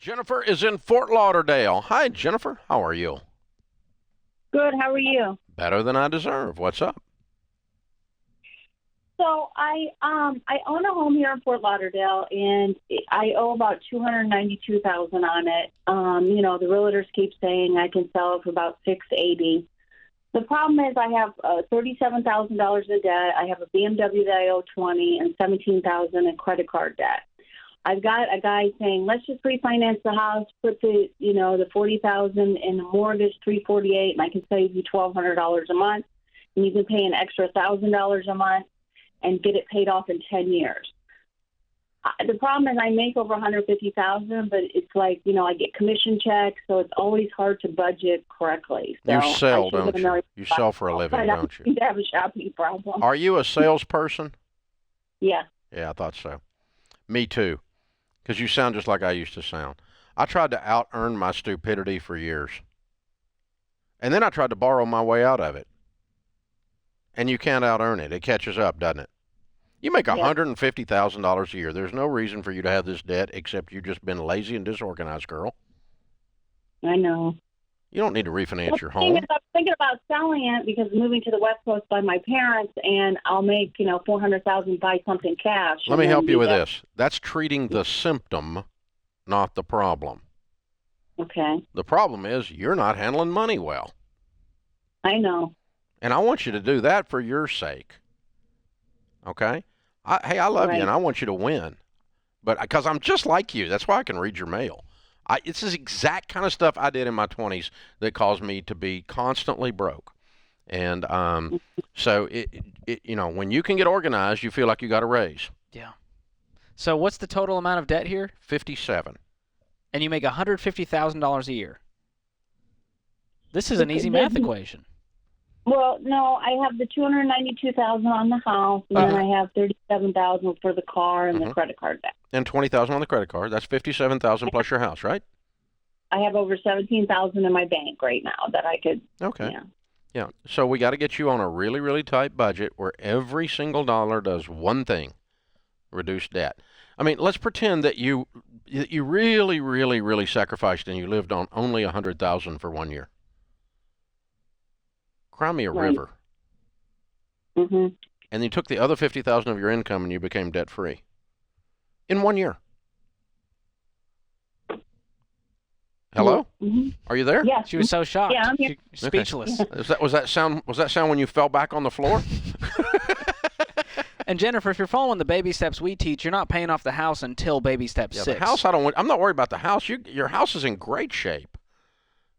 Jennifer is in Fort Lauderdale. Hi, Jennifer. How are you? Good. How are you? Better than I deserve. What's up? So I own a home here in Fort Lauderdale, and I owe about $292,000 on it. The realtors keep saying I can sell it for about $680. The problem is I have $37,000 in debt. I have a BMW that I owe $20 and $17,000 in credit card debt. I've got a guy saying, let's just refinance the house, put the $40,000 in the mortgage, $348, and I can save you $1,200 a month, and you can pay an extra $1,000 a month and get it paid off in 10 years. The problem is I make over $150,000, but it's like, I get commission checks, so it's always hard to budget correctly. So you sell, don't you? You sell for a living, don't you? I have a shopping problem. Are you a salesperson? Yeah. Yeah, I thought so. Me too, because you sound just like I used to sound. I tried to out-earn my stupidity for years, and then I tried to borrow my way out of it. And you can't out-earn it. It catches up, doesn't it? You make $150,000 a year. There's no reason for you to have this debt except you've just been lazy and disorganized, girl. I know. You don't need to refinance your home. I'm thinking about selling it because I'm moving to the West Coast by my parents, and I'll make, $400,000, buy something cash. Let me help you with this. That's treating the symptom, not the problem. Okay. The problem is you're not handling money well. I know. And I want you to do that for your sake. Okay? I love you, and I want you to win. But because I'm just like you. That's why I can read your mail. It's this exact kind of stuff I did in my 20s that caused me to be constantly broke. And so, when you can get organized, you feel like you got a raise. Yeah. So what's the total amount of debt here? 57. And you make $150,000 a year. This is an easy math equation. Well, no, I have the $292,000 on the house, and then I have $37,000 for the car and the credit card debt. And $20,000 on the credit card. That's $57,000 plus your house, right? I have over $17,000 in my bank right now that I could. Okay. Yeah. So we got to get you on a really, really tight budget where every single dollar does one thing: reduce debt. I mean, let's pretend that you really, really, really sacrificed and you lived on only $100,000 for 1 year. Cry me a river. Mm-hmm. And you took the other $50,000 of your income and you became debt free in 1 year. Hello? Mm-hmm. Are you there? Yeah. She was so shocked. Yeah, I'm here. Speechless. Okay. Was that sound when you fell back on the floor? And Jennifer, if you're following the baby steps we teach, you're not paying off the house until baby step 6. The house, I'm not worried about the house. Your house is in great shape.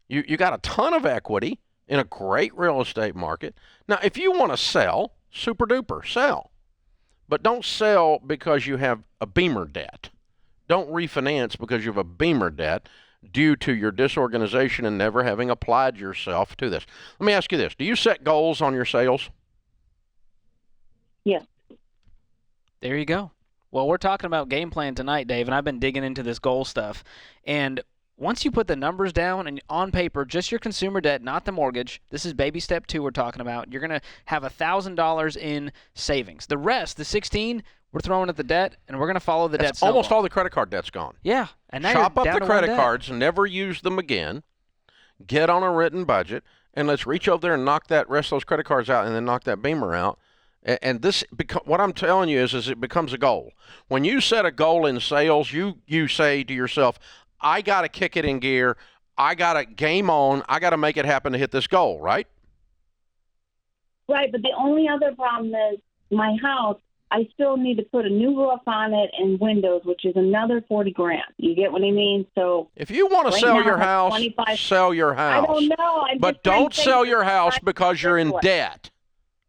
You got a ton of equity in a great real estate market. Now, if you want to sell, super duper, sell. But don't sell because you have a Beamer debt. Don't refinance because you have a Beamer debt due to your disorganization and never having applied yourself to this. Let me ask you this. Do you set goals on your sales? Yes. There you go. Well, we're talking about game plan tonight, Dave, and I've been digging into this goal stuff. And once you put the numbers down and on paper, just your consumer debt, not the mortgage, this is baby step 2 we're talking about, you're going to have $1,000 in savings. The rest, the 16, we're throwing at the debt, and we're going to follow the debt snowball. Almost all the credit card debt's gone. Yeah. And now Chop you're up down the to credit one debt. cards, never use them again, get on a written budget, and let's reach over there and knock that rest of those credit cards out and then knock that Beamer out. And this, what I'm telling you is it becomes a goal. When you set a goal in sales, you say to yourself, I got to kick it in gear. I got to game on. I got to make it happen to hit this goal, right? Right, but the only other problem is my house, I still need to put a new roof on it and windows, which is another $40,000. You get what I mean? So if you want to sell your house, sell your house. I don't know. But don't sell your house because you're in debt.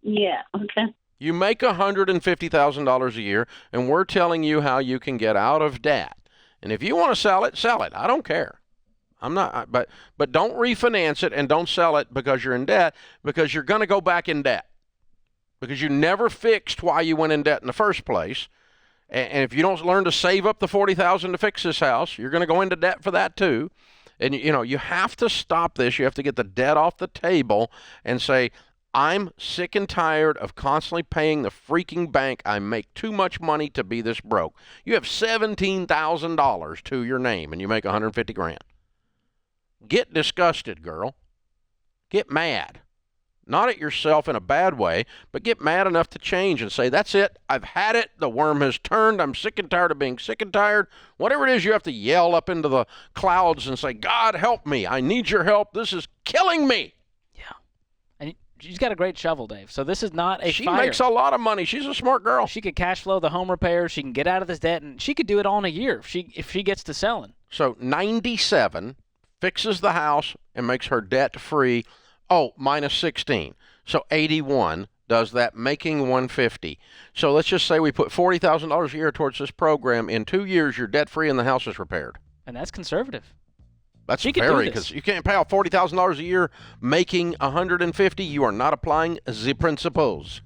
Yeah, okay. You make $150,000 a year, and we're telling you how you can get out of debt. And if you want to sell it, sell it. I don't care. I'm not, but don't refinance it and don't sell it because you're in debt, because you're going to go back in debt. Because you never fixed why you went in debt in the first place. And if you don't learn to save up the $40,000 to fix this house, you're going to go into debt for that too. And you have to stop this. You have to get the debt off the table and say, I'm sick and tired of constantly paying the freaking bank. I make too much money to be this broke. You have $17,000 to your name and you make 150 grand. Get disgusted, girl. Get mad. Not at yourself in a bad way, but get mad enough to change and say, that's it. I've had it. The worm has turned. I'm sick and tired of being sick and tired. Whatever it is, you have to yell up into the clouds and say, God, help me. I need your help. This is killing me. Yeah. And she's got a great shovel, Dave. So this is not a She fire. makes a lot of money. She's a smart girl. She could cash flow the home repairs. She can get out of this debt, and she could do it all in a year if she gets to selling. So 97 fixes the house and makes her debt free. Oh, minus 16. So 81 does that, making 150. So let's just say we put $40,000 a year towards this program. In 2 years, you're debt free and the house is repaired. And that's conservative. That's She could do very, this. because you can't pay off $40,000 a year making 150. You are not applying the principles.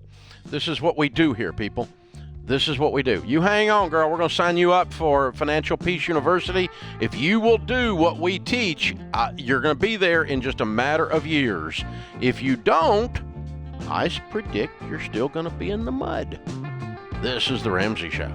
This is what we do here, people. This is what we do. You hang on, girl. We're going to sign you up for Financial Peace University. If you will do what we teach, you're going to be there in just a matter of years. If you don't, I predict you're still going to be in the mud. This is The Ramsey Show.